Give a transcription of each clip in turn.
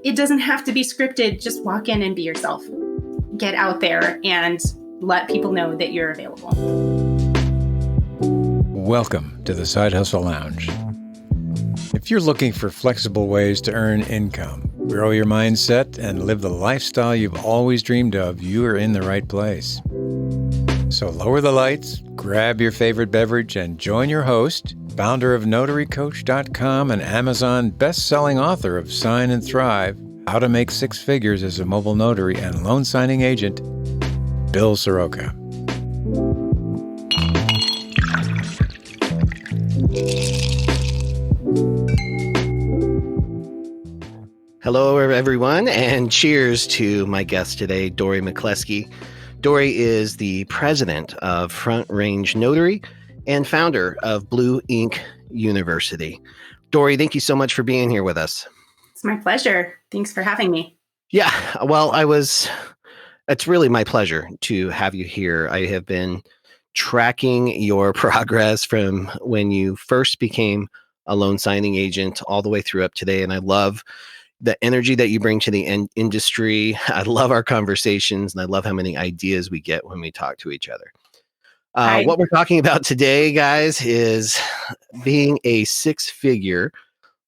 it doesn't have to be scripted. Just walk in and be yourself. Get out there and let people know that you're available. Welcome to the Side Hustle Lounge. If you're looking for flexible ways to earn income, grow your mindset, and live the lifestyle you've always dreamed of, you are in the right place. So lower the lights, grab your favorite beverage, and join your host, founder of NotaryCoach.com and Amazon best-selling author of Sign and Thrive, How to Make Six Figures as a Mobile Notary and Loan Signing Agent, Bill Soroka. Hello, everyone, and cheers to my guest today, Dorie McCleskey. Dorie is the president of Front Range Notary and founder of Blue Ink University. Dorie, thank you so much for being here with us. It's my pleasure. Thanks for having me. Yeah, well, it's really my pleasure to have you here. I have been tracking your progress from when you first became a loan signing agent all the way through up today, and I love the energy that you bring to the industry. I love our conversations, and I love how many ideas we get when we talk to each other. What we're talking about today, guys, is being a six-figure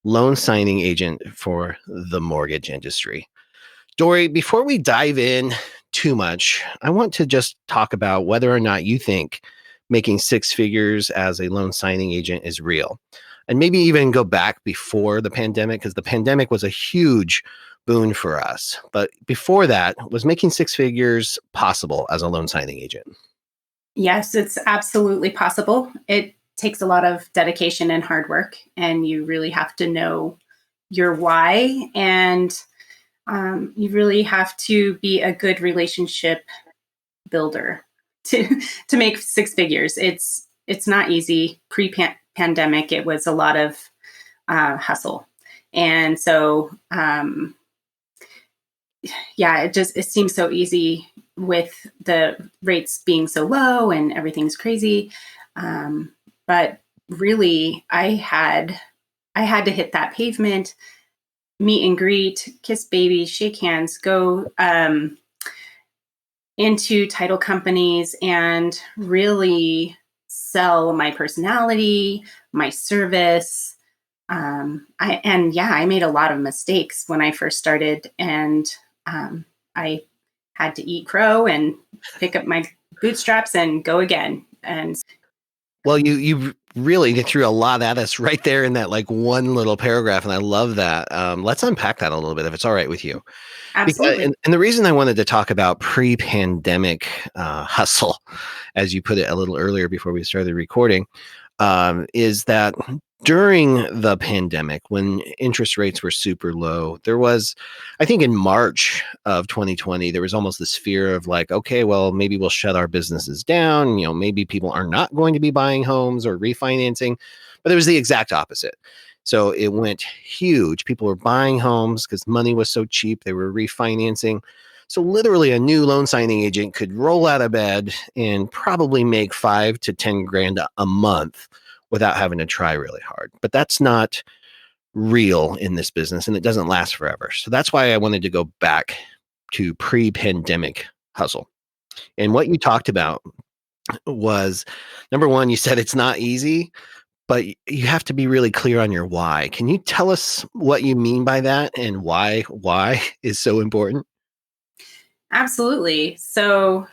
loan signing agent for the mortgage industry. Dorie, before we dive in too much, I want to just talk about whether or not you think making six figures as a loan signing agent is real. And maybe even go back before the pandemic, because the pandemic was a huge boon for us. But before that, was making six figures possible as a loan signing agent? Yes, it's absolutely possible. It takes a lot of dedication and hard work, and you really have to know your why, and you really have to be a good relationship builder to make six figures. It's not easy. Pre-pandemic, it was a lot of hustle. And so, it seems so easy with the rates being so low and everything's crazy. But really, I had to hit that pavement, meet and greet, kiss babies, shake hands, go into title companies and really sell my personality, my service. I made a lot of mistakes when I first started, and I had to eat crow and pick up my bootstraps and go again. And well, you really threw a lot at us right there in that one little paragraph, and I love that. Let's unpack that a little bit, if it's all right with you. Absolutely. And the reason I wanted to talk about pre-pandemic hustle, as you put it a little earlier before we started recording, is that during the pandemic, when interest rates were super low, there was, I think in March of 2020, there was almost this fear of okay, well, maybe we'll shut our businesses down. Maybe people are not going to be buying homes or refinancing, but it was the exact opposite. So it went huge. People were buying homes because money was so cheap. They were refinancing. So literally a new loan signing agent could roll out of bed and probably make $5,000 to $10,000 a month without having to try really hard. But that's not real in this business, and it doesn't last forever. So that's why I wanted to go back to pre-pandemic hustle. And what you talked about was, number one, you said it's not easy, but you have to be really clear on your why. Can you tell us what you mean by that and why is so important? Absolutely. So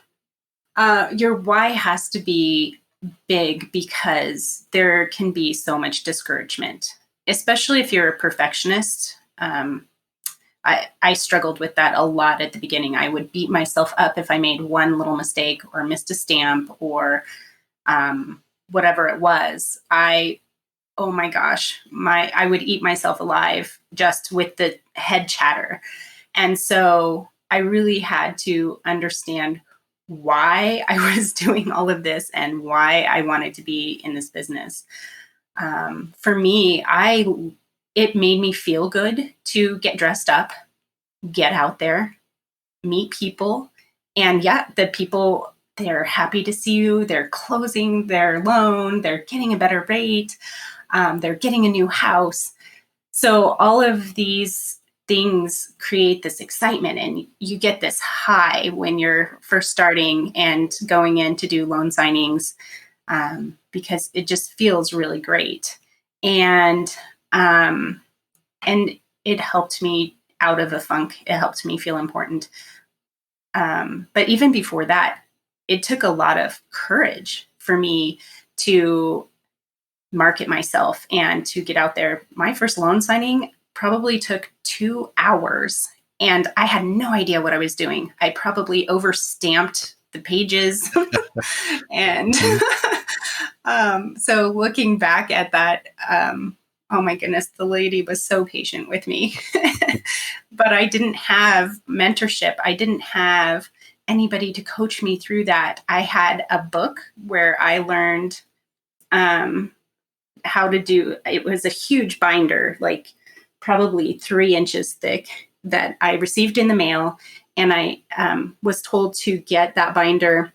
your why has to be big, because there can be so much discouragement, especially if you're a perfectionist. I struggled with that a lot at the beginning. I would beat myself up if I made one little mistake or missed a stamp or whatever it was. Oh my gosh, I would eat myself alive just with the head chatter. And so I really had to understand why I was doing all of this and why I wanted to be in this business. For me, it made me feel good to get dressed up, get out there, meet people. And the people, they're happy to see you. They're closing their loan. They're getting a better rate. They're getting a new house. So all of these things create this excitement, and you get this high when you're first starting and going in to do loan signings, because it just feels really great. And it helped me out of a funk. It helped me feel important. But even before that, it took a lot of courage for me to market myself and to get out there. My first loan signing probably took 2 hours, and I had no idea what I was doing. I probably overstamped the pages. And so looking back at that, oh my goodness, the lady was so patient with me. But I didn't have mentorship. I didn't have anybody to coach me through that. I had a book where I learned how to do, it was a huge binder, like probably 3 inches thick, that I received in the mail. And I was told to get that binder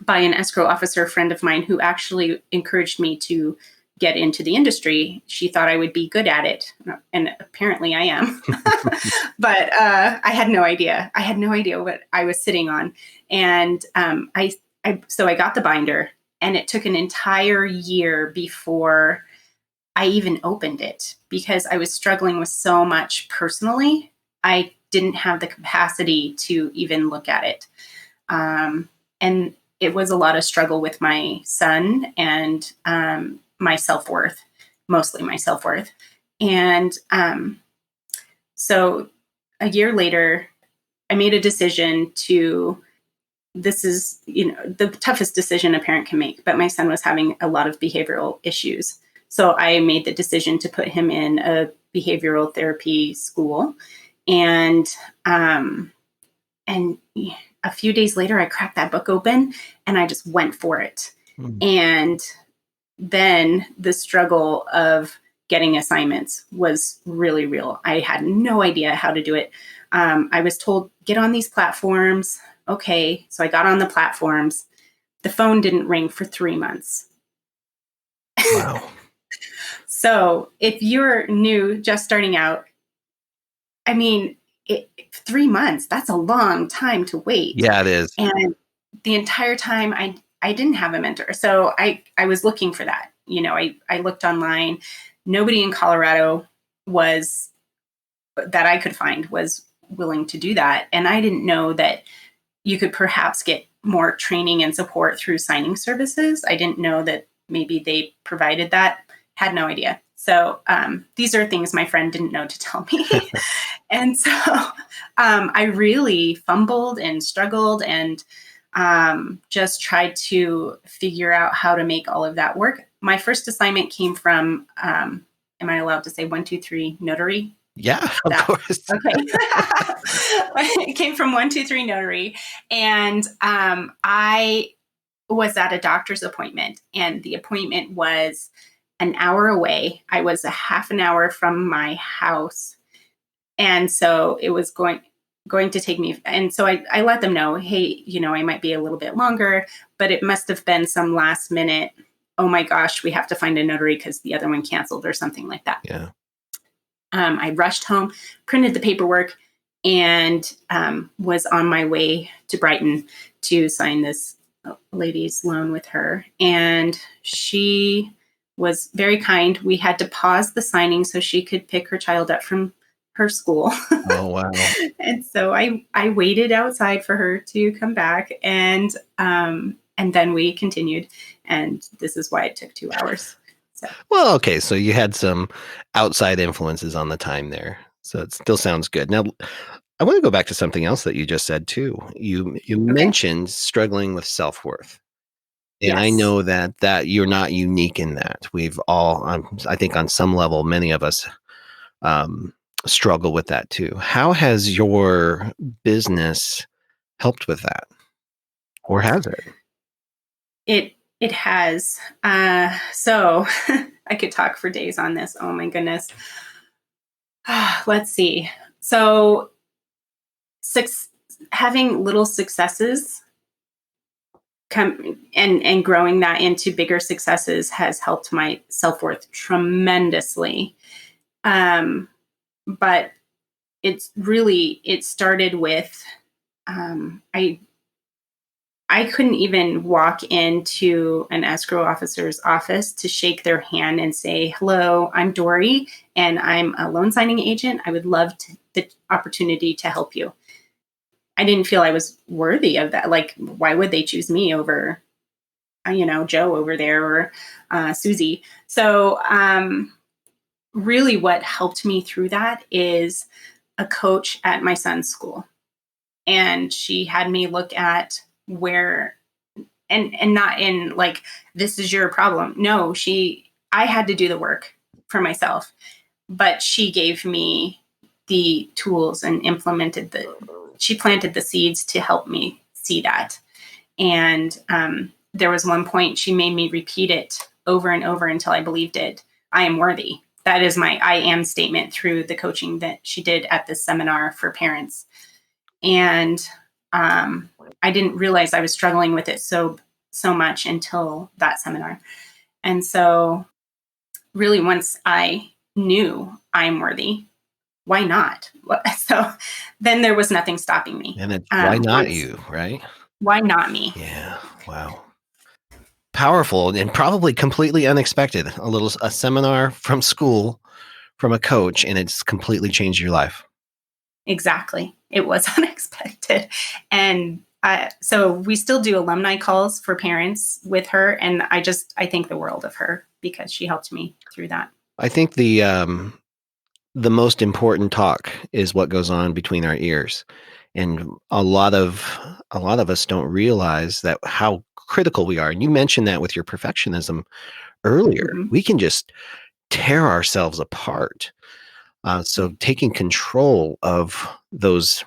by an escrow officer friend of mine who actually encouraged me to get into the industry. She thought I would be good at it. And apparently I am. But I had no idea. I had no idea what I was sitting on. And so I got the binder, and it took an entire year before I even opened it, because I was struggling with so much personally. I didn't have the capacity to even look at it. And it was a lot of struggle with my son and my self-worth, mostly my self-worth. And so a year later, I made a decision to, this is, the toughest decision a parent can make, but my son was having a lot of behavioral issues. So I made the decision to put him in a behavioral therapy school. And a few days later, I cracked that book open and I just went for it. And then the struggle of getting assignments was really real. I had no idea how to do it. I was told, get on these platforms. Okay. So I got on the platforms. The phone didn't ring for 3 months. Wow. So if you're new, just starting out, 3 months, that's a long time to wait. Yeah, it is. And the entire time I didn't have a mentor. So I was looking for that. I looked online. Nobody in Colorado that I could find was willing to do that. And I didn't know that you could perhaps get more training and support through signing services. I didn't know that maybe they provided that. Had no idea. So these are things my friend didn't know to tell me. And so I really fumbled and struggled and just tried to figure out how to make all of that work. My first assignment came from, am I allowed to say 123 Notary? Yeah, of course. Okay. It came from 123 Notary. And I was at a doctor's appointment, and the appointment was an hour away. I was a half an hour from my house. And so it was going to take me. And so I let them know, hey, I might be a little bit longer, but it must have been some last minute, oh my gosh, we have to find a notary because the other one canceled or something like that. Yeah. I rushed home, printed the paperwork, and was on my way to Brighton to sign this lady's loan with her. And she was very kind. We had to pause the signing so she could pick her child up from her school. Oh, wow. And so I waited outside for her to come back, and then we continued. And this is why it took 2 hours. So. Well, okay. So you had some outside influences on the time there. So it still sounds good. Now, I want to go back to something else that you just said too. You mentioned struggling with self-worth. And Yes. I know that you're not unique in that. We've all, I think on some level, many of us struggle with that too. How has your business helped with that? Or has it? It has. So I could talk for days on this. Oh my goodness. Let's see. So having little successes come and growing that into bigger successes has helped my self-worth tremendously. But it started with, I couldn't even walk into an escrow officer's office to shake their hand and say, "Hello, I'm Dorie, and I'm a loan signing agent. I would love the opportunity to help you." I didn't feel I was worthy of that. Like, why would they choose me over, Joe over there, or Susie? So, really, what helped me through that is a coach at my son's school, and she had me look at where, and not in like, this is your problem. No, I had to do the work for myself, but she gave me the tools and she planted the seeds to help me see that. And there was one point she made me repeat it over and over until I believed it. I am worthy. That is my I am statement through the coaching that she did at this seminar for parents. And I didn't realize I was struggling with it so much until that seminar. And so really, once I knew I'm worthy, why not? So then there was nothing stopping me. And it's why not you, right? Why not me? Yeah. Wow. Powerful and probably completely unexpected. A seminar from school from a coach, and it's completely changed your life. Exactly. It was unexpected. And so we still do alumni calls for parents with her. And I think the world of her because she helped me through that. I think the most important talk is what goes on between our ears. And a lot of us don't realize that how critical we are. And you mentioned that with your perfectionism earlier. Mm-hmm. We can just tear ourselves apart. So taking control of those,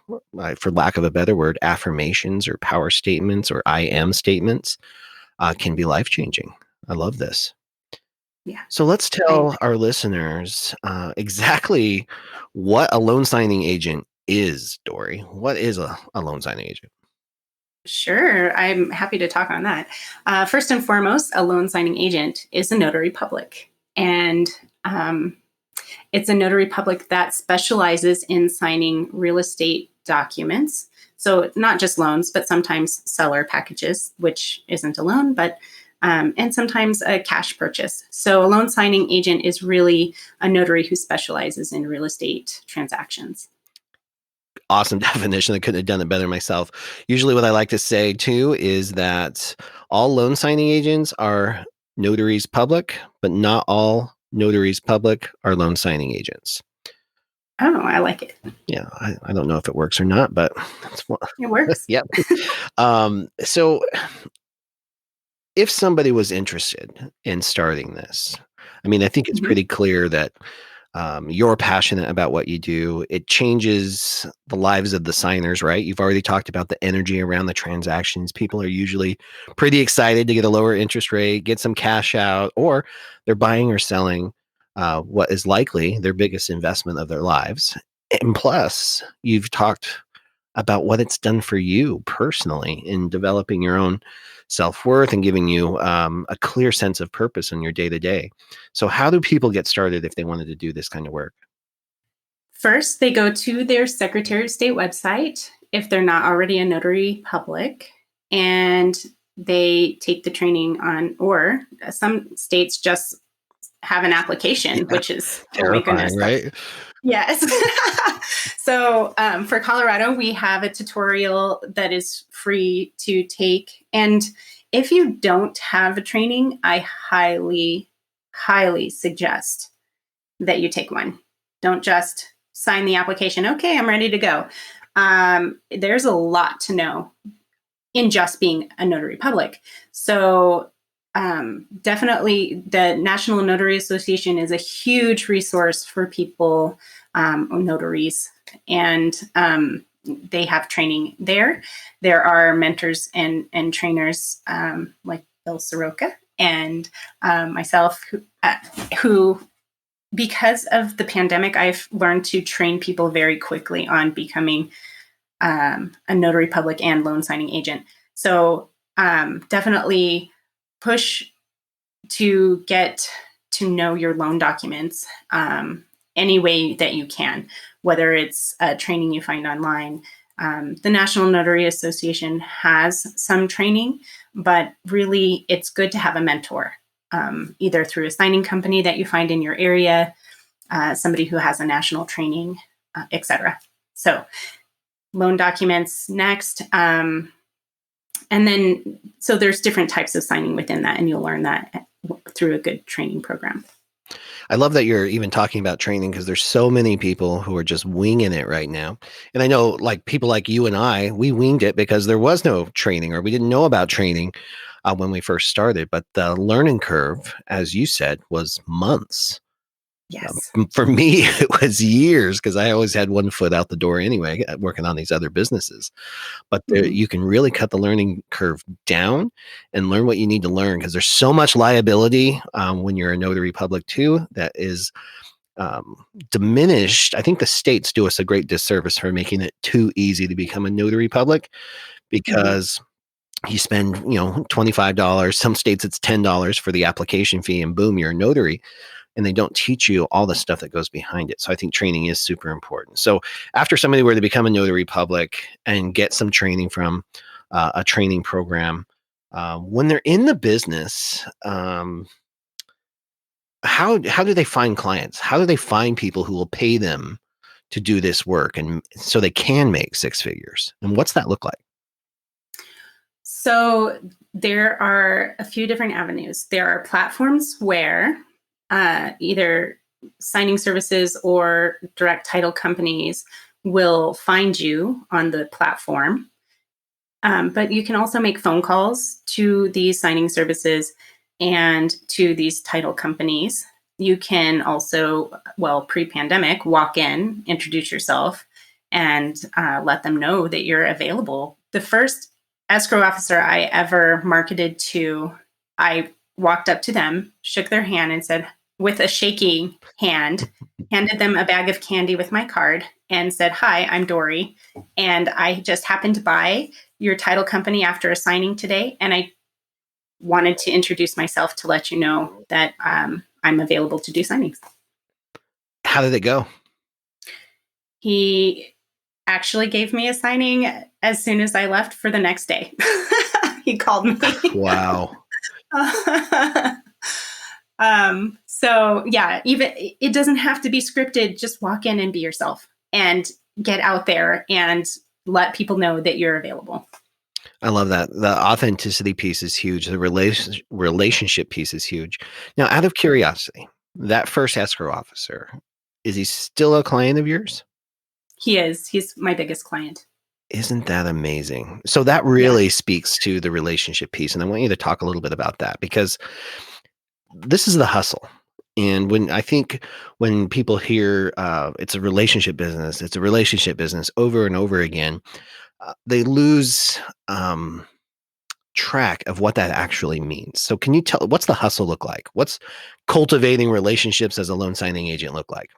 for lack of a better word, affirmations or power statements or I am statements can be life-changing. I love this. Yeah. So let's tell our listeners exactly what a loan signing agent is, Dorie. What is a loan signing agent? Sure. I'm happy to talk on that. First and foremost, a loan signing agent is a notary public. And it's a notary public that specializes in signing real estate documents. So not just loans, but sometimes seller packages, which isn't a loan, but and sometimes a cash purchase. So a loan signing agent is really a notary who specializes in real estate transactions. Awesome definition. I couldn't have done it better myself. Usually what I like to say too is that all loan signing agents are notaries public, but not all notaries public are loan signing agents. Oh, I like it. Yeah, I don't know if it works or not, but it works. Yep. So if somebody was interested in starting this, I mean, I think it's pretty clear that you're passionate about what you do. It changes the lives of the signers, right? You've already talked about the energy around the transactions. People are usually pretty excited to get a lower interest rate, get some cash out, or they're buying or selling what is likely their biggest investment of their lives. And plus, you've talked about what it's done for you personally in developing your own self-worth and giving you a clear sense of purpose in your day-to-day. So how do people get started if they wanted to do this kind of work? First, they go to their Secretary of State website if they're not already a notary public, and they take the training on, or some states just have an application, which is terrifying, right? Yes. So for Colorado, we have a tutorial that is free to take. And if you don't have a training, I highly, highly suggest that you take one. Don't just sign the application. Okay, I'm ready to go. There's a lot to know in just being a notary public. So definitely the National Notary Association is a huge resource for people, notaries, and they have training there. There are mentors and trainers like Bill Soroka and myself who, because of the pandemic, I've learned to train people very quickly on becoming a notary public and loan signing agent. So definitely push to get to know your loan documents any way that you can. whether it's training you find online. The National Notary Association has some training, but really it's good to have a mentor, either through a signing company that you find in your area, somebody who has a national training, etc. So loan documents next. And then, so there's different types of signing within that, and you'll learn that through a good training program. I love that you're even talking about training, because there's so many people who are just winging it right now. And I know, like, people like you and I, we winged it because there was no training, or we didn't know about training when we first started. But the learning curve, as you said, was months. Yes. For me, it was years, because I always had one foot out the door anyway, working on these other businesses. But you can really cut the learning curve down and learn what you need to learn, because there's so much liability when you're a notary public too that is diminished. I think the states do us a great disservice for making it too easy to become a notary public, because you spend, $25. Some states it's $10 for the application fee, and boom, you're a notary. And they don't teach you all the stuff that goes behind it. So I think training is super important. So after somebody were to become a notary public and get some training from a training program, when they're in the business, how do they find clients? How do they find people who will pay them to do this work, and so they can make six figures? And what's that look like? So there are a few different avenues. There are platforms where either signing services or direct title companies will find you on the platform. But you can also make phone calls to these signing services and to these title companies. You can also, pre-pandemic, walk in, introduce yourself, and let them know that you're available. The first escrow officer I ever marketed to, I walked up to them, shook their hand, and said, with a shaking hand, handed them a bag of candy with my card and said, "Hi, I'm Dorie, and I just happened to buy your title company after a signing today, and I wanted to introduce myself to let you know that I'm available to do signings." How did it go? He actually gave me a signing as soon as I left for the next day. He called me. Wow. So yeah, even it doesn't have to be scripted. Just walk in and be yourself and get out there and let people know that you're available. I love that. The authenticity piece is huge. The relationship piece is huge. Now, out of curiosity, that first escrow officer, is he still a client of yours? He is. He's my biggest client. Isn't that amazing? So that really speaks to the relationship piece. And I want you to talk a little bit about that, because this is the hustle. And when people hear it's a relationship business over and over again, they lose track of what that actually means. So can you tell, what's the hustle look like? What's cultivating relationships as a loan signing agent look like?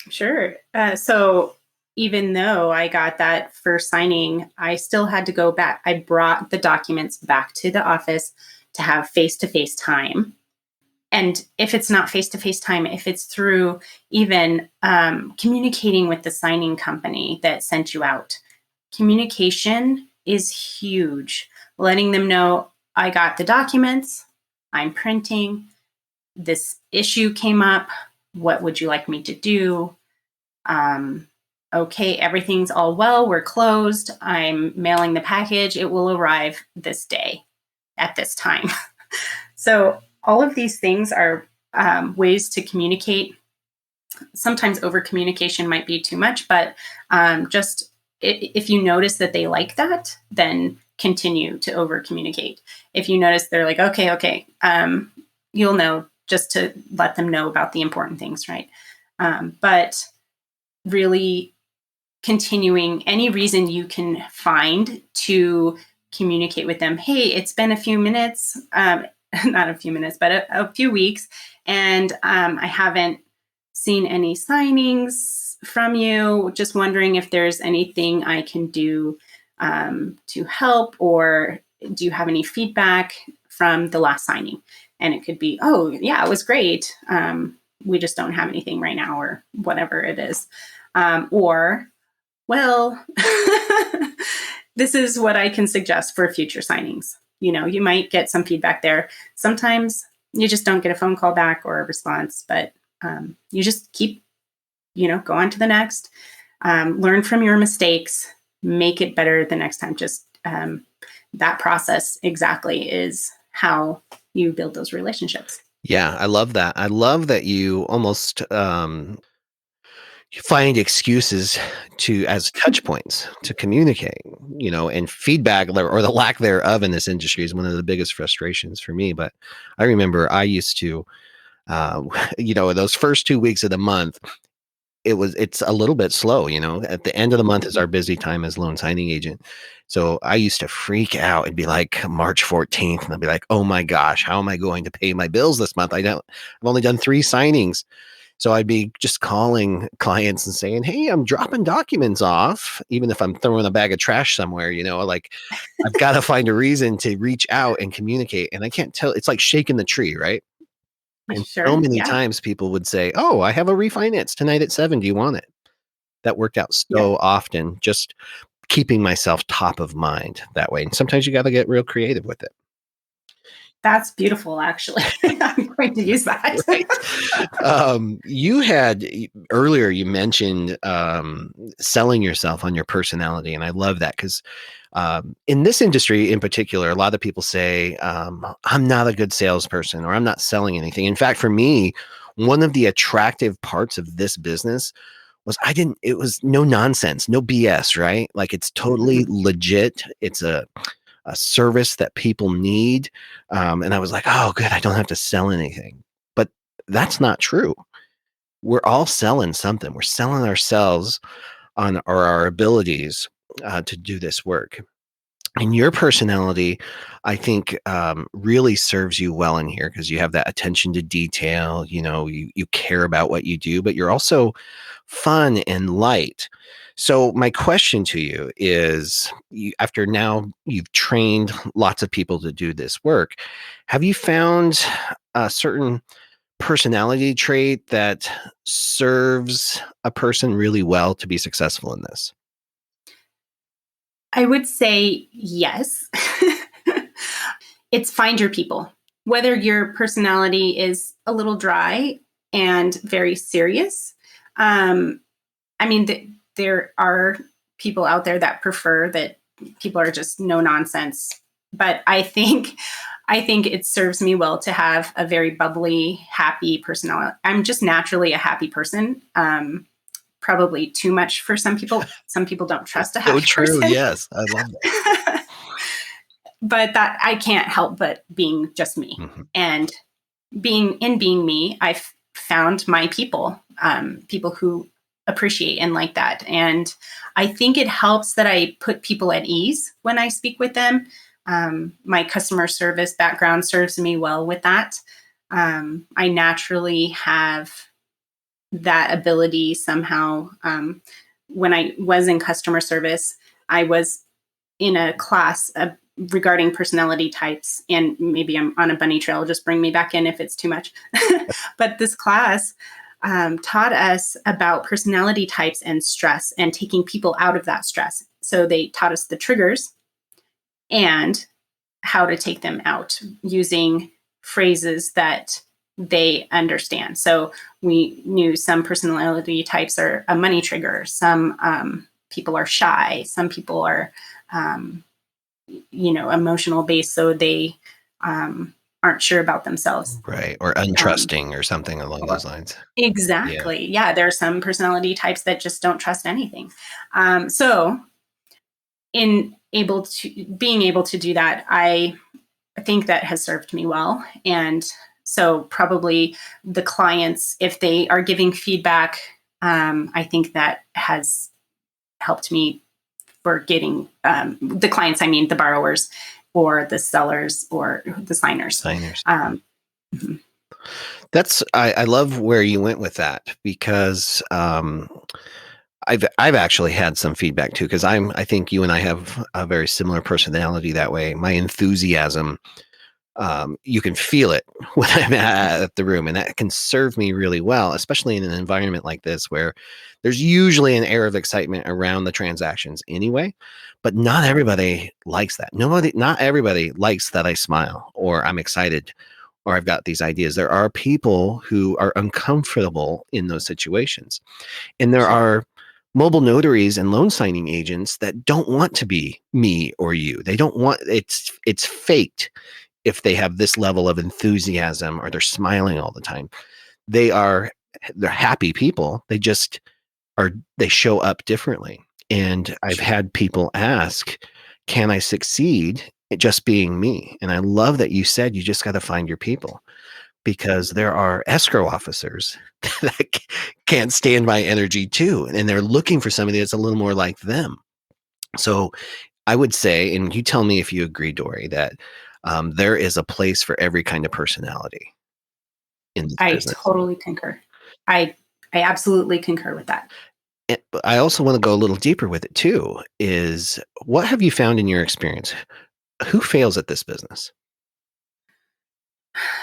Sure. So even though I got that first signing, I still had to go back. I brought the documents back to the office to have face-to-face time. And if it's not face-to-face time, if it's through even communicating with the signing company that sent you out, communication is huge. Letting them know, I got the documents, I'm printing, this issue came up, what would you like me to do? Okay, everything's all well, we're closed, I'm mailing the package, it will arrive this day at this time. So all of these things are ways to communicate. Sometimes over communication might be too much, but just if you notice that they like that, then continue to over communicate. If you notice they're like, okay, you'll know, just to let them know about the important things, right? But really continuing, any reason you can find to communicate with them. Hey, it's been a few minutes, not a few minutes, but a few weeks, and I haven't seen any signings from you. Just wondering if there's anything I can do to help, or do you have any feedback from the last signing? And it could be, oh yeah, it was great. We just don't have anything right now, or whatever it is. Or, well, this is what I can suggest for future signings. You might get some feedback there. Sometimes you just don't get a phone call back or a response, but you just keep, go on to the next, learn from your mistakes, make it better the next time. Just that process exactly is how you build those relationships. Yeah, I love that. I love that you almost you find excuses as touch points to communicate, and feedback or the lack thereof in this industry is one of the biggest frustrations for me. But I remember I used to, those first 2 weeks of the month, it's a little bit slow, at the end of the month is our busy time as loan signing agent. So I used to freak out. It'd be like March 14th and I'd be like, oh my gosh, how am I going to pay my bills this month? I've only done 3 signings. So I'd be just calling clients and saying, hey, I'm dropping documents off, even if I'm throwing a bag of trash somewhere, like I've got to find a reason to reach out and communicate. And I can't tell, it's like shaking the tree, right? And so Sure. many Yeah. times people would say, oh, I have a refinance tonight at 7. Do you want it? That worked out Yeah. so often, just keeping myself top of mind that way. And sometimes you got to get real creative with it. That's beautiful, actually. I'm going to use that. Right. You had earlier, you mentioned selling yourself on your personality. And I love that because in this industry in particular, a lot of people say, I'm not a good salesperson or I'm not selling anything. In fact, for me, one of the attractive parts of this business was it was no nonsense, no BS, right? Like it's totally legit. It's a service that people need. And I was like, oh, good. I don't have to sell anything. But that's not true. We're all selling something. We're selling ourselves or our abilities to do this work. And your personality, I think, really serves you well in here because you have that attention to detail. You care about what you do, but you're also fun and light. So my question to you is, after now you've trained lots of people to do this work, have you found a certain personality trait that serves a person really well to be successful in this? I would say yes. It's find your people. Whether your personality is a little dry and very serious. There are people out there that prefer that people are just no nonsense. But I think it serves me well to have a very bubbly, happy personality. I'm just naturally a happy person. Probably too much for some people. Some people don't trust a happy person. Yes, I love that. But that I can't help but being just me. Mm-hmm. And being me, I've found my people, people who appreciate and like that. And I think it helps that I put people at ease when I speak with them. My customer service background serves me well with that. I naturally have that ability somehow. When I was in customer service, I was in a class regarding personality types, and maybe I'm on a bunny trail, just bring me back in if it's too much. But this class taught us about personality types and stress and taking people out of that stress. So they taught us the triggers and how to take them out using phrases that they understand. So we knew some personality types are a money trigger. Some people are shy. Some people are, emotional based. So they aren't sure about themselves. Right. Or untrusting or something along those lines. Exactly. Yeah. There are some personality types that just don't trust anything. So being able to do that, I think that has served me well. And so probably the clients, if they are giving feedback, I think that has helped me for getting the clients, the borrowers or the sellers or the signers. Mm-hmm. I love where you went with that because I've actually had some feedback too, because I think you and I have a very similar personality that way. My enthusiasm You can feel it when I'm at the room, and that can serve me really well, especially in an environment like this where there's usually an air of excitement around the transactions anyway. But not everybody likes that. Not everybody likes that I smile or I'm excited or I've got these ideas. There are people who are uncomfortable in those situations, and there are mobile notaries and loan signing agents that don't want to be me or you. They don't want it's faked if they have this level of enthusiasm or they're smiling all the time. They're happy people. They show up differently. And I've had people ask, can I succeed at just being me? And I love that you said you just got to find your people, because there are escrow officers that can't stand my energy too. And they're looking for somebody that's a little more like them. So I would say, and you tell me if you agree, Dorie, that there is a place for every kind of personality in this I business. totally concur. I absolutely concur with that. But I also want to go a little deeper with it too, is what have you found in your experience? Who fails at this business?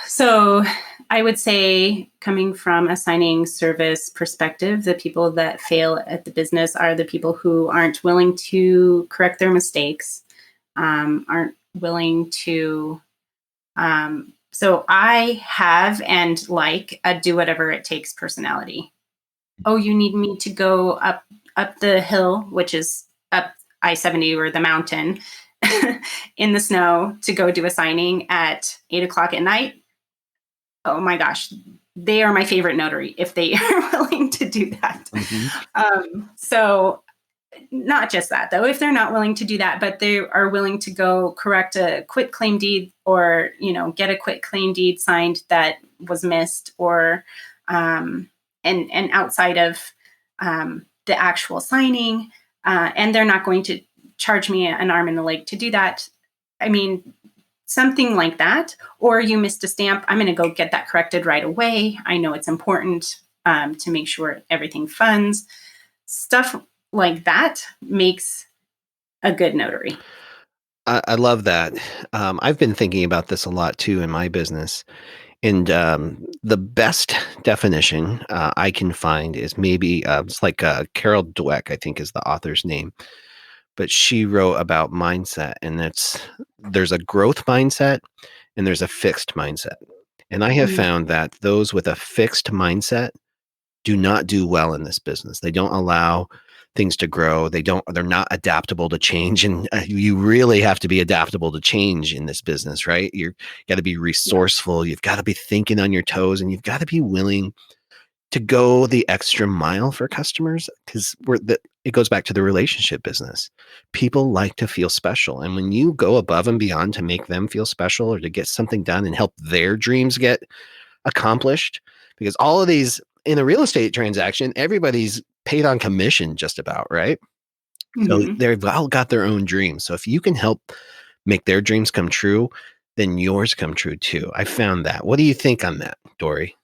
So I would say, coming from a signing service perspective, the people that fail at the business are the people who aren't willing to correct their mistakes, aren't willing to. So I have and like a do whatever it takes personality. Oh, you need me to go up the hill, which is up I-70 or the mountain, in the snow to go do a signing at 8 o'clock at night. Oh my gosh, they are my favorite notary if they are willing to do that. So not just that though, if they're not willing to do that, but they are willing to go correct a quit claim deed, or, get a quit claim deed signed that was missed, or, and outside of, the actual signing, and they're not going to charge me an arm and a leg to do that. I mean, something like that. Or you missed a stamp, I'm going to go get that corrected right away. I know it's important to make sure everything funds. Stuff like that makes a good notary. I love that. I've been thinking about this a lot too in my business. And the best definition I can find is maybe it's like Carol Dweck, I think is the author's name, but she wrote about mindset, and there's a growth mindset and there's a fixed mindset. And I have found that those with a fixed mindset do not do well in this business. They don't allow things to grow. They're not adaptable to change. And you really have to be adaptable to change in this business, right? You got to be resourceful. You've got to be thinking on your toes, and you've got to be willing to go the extra mile for customers, because it goes back to the relationship business. People like to feel special. And when you go above and beyond to make them feel special or to get something done and help their dreams get accomplished, because all of these in a real estate transaction, everybody's paid on commission just about, right? So they've all got their own dreams. So if you can help make their dreams come true, then yours come true too. I found that. What do you think on that, Dorie?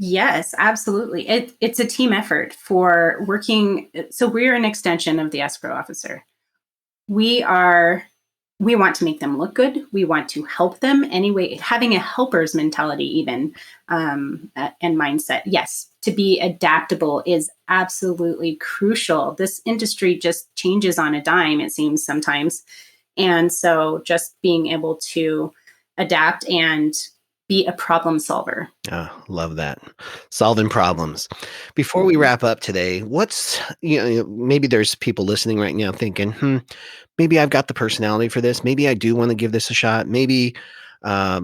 Yes, absolutely. It's a team effort for working. So we're an extension of the escrow officer. We want to make them look good. We want to help them anyway, having a helper's mentality even, and mindset. Yes, to be adaptable is absolutely crucial. This industry just changes on a dime, it seems sometimes. And so just being able to adapt and be a problem solver. Oh, love that. Solving problems. Before we wrap up today, maybe there's people listening right now thinking, maybe I've got the personality for this. Maybe I do want to give this a shot. Maybe I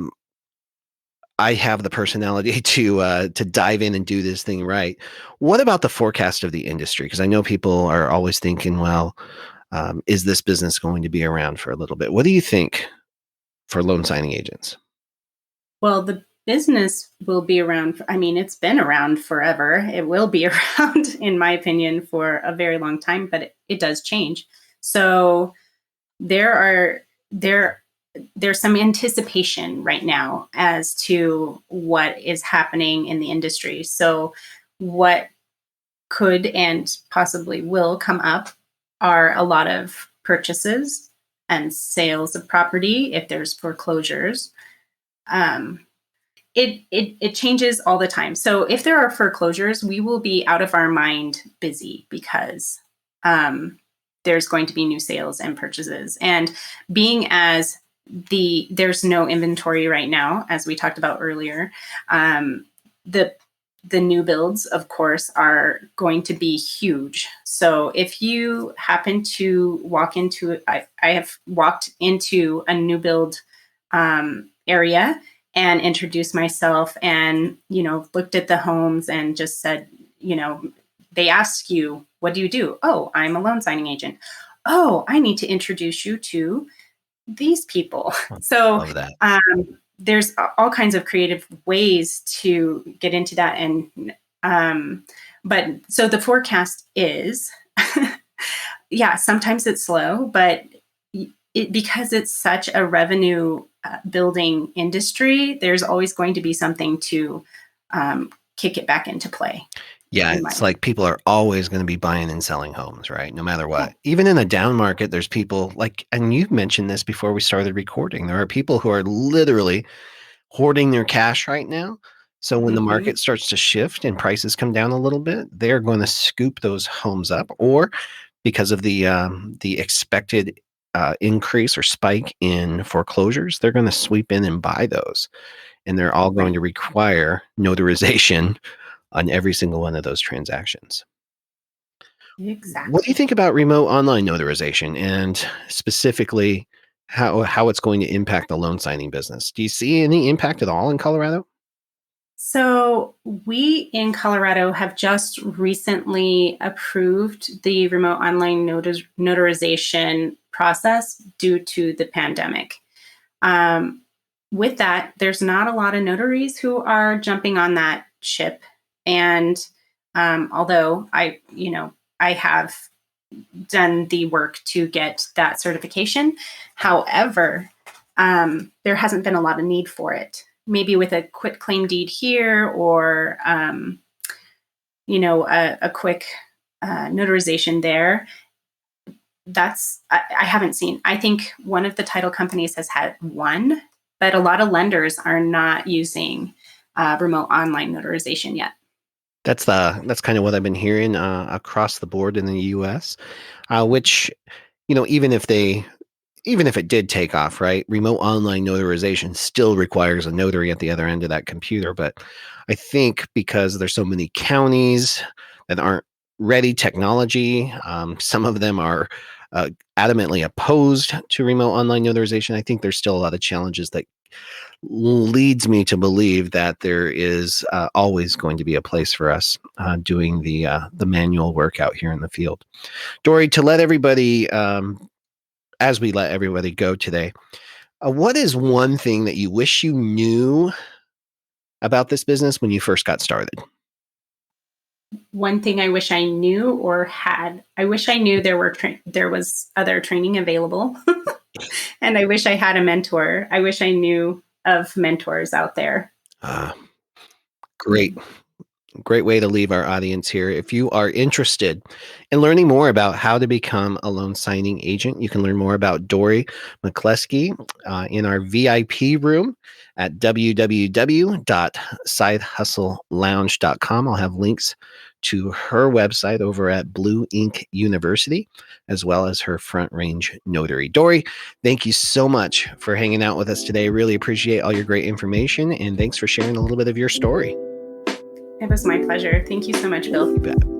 have the personality to dive in and do this thing right. What about the forecast of the industry? Because I know people are always thinking, well, is this business going to be around for a little bit? What do you think for loan signing agents? Well, the business will be around. It's been around forever. It will be around, in my opinion, for a very long time, but it does change. So there's some anticipation right now as to what is happening in the industry. So what could and possibly will come up are a lot of purchases and sales of property, if there's foreclosures. It changes all the time. So if there are foreclosures, we will be out of our mind busy because there's going to be new sales and purchases. And being as there's no inventory right now, as we talked about earlier, the new builds, of course, are going to be huge. So if you happen to walk into, I have walked into a new build area and introduced myself and, looked at the homes and just said, they ask you, what do you do? Oh, I'm a loan signing agent. Oh, I need to introduce you to these people. So Love that. There's all kinds of creative ways to get into that. And, but so the forecast is, sometimes it's slow, but because it's such a revenue building industry, there's always going to be something to kick it back into play. Yeah, it's like people are always going to be buying and selling homes, right? No matter what. Even in a down market, there's people and you mentioned this before we started recording, there are people who are literally hoarding their cash right now. So when the market starts to shift and prices come down a little bit, they're going to scoop those homes up, or because of the expected increase or spike in foreclosures, they're going to sweep in and buy those. And they're all going to require notarization on every single one of those transactions. Exactly. What do you think about remote online notarization, and specifically how it's going to impact the loan signing business? Do you see any impact at all in Colorado? So we in Colorado have just recently approved the remote online notarization process due to the pandemic. With that, there's not a lot of notaries who are jumping on that ship. And although I have done the work to get that certification, however, there hasn't been a lot of need for it. Maybe with a quit claim deed here, or a quick notarization there. I haven't seen. I think one of the title companies has had one, but a lot of lenders are not using remote online notarization yet. That's kind of what I've been hearing across the board in the U.S., which, even if it did take off, right, remote online notarization still requires a notary at the other end of that computer. But I think because there's so many counties that aren't ready technology, some of them are adamantly opposed to remote online notarization. I think there's still a lot of challenges that leads me to believe that there is always going to be a place for us doing the manual work out here in the field. Dorie, to let everybody, as we let everybody go today, what is one thing that you wish you knew about this business when you first got started? One thing I wish I knew or had. I wish I knew there was other training available, and I wish I had a mentor. I wish I knew of mentors out there. Great way to leave our audience here. If you are interested in learning more about how to become a loan signing agent, you can learn more about Dorie McCleskey in our VIP room at www.sidehustlelounge.com. I'll have links to her website over at Blue Ink University, as well as her Front Range Notary. Dorie, thank you so much for hanging out with us today. Really appreciate all your great information, and thanks for sharing a little bit of your story. It was my pleasure. Thank you so much, Bill. You bet.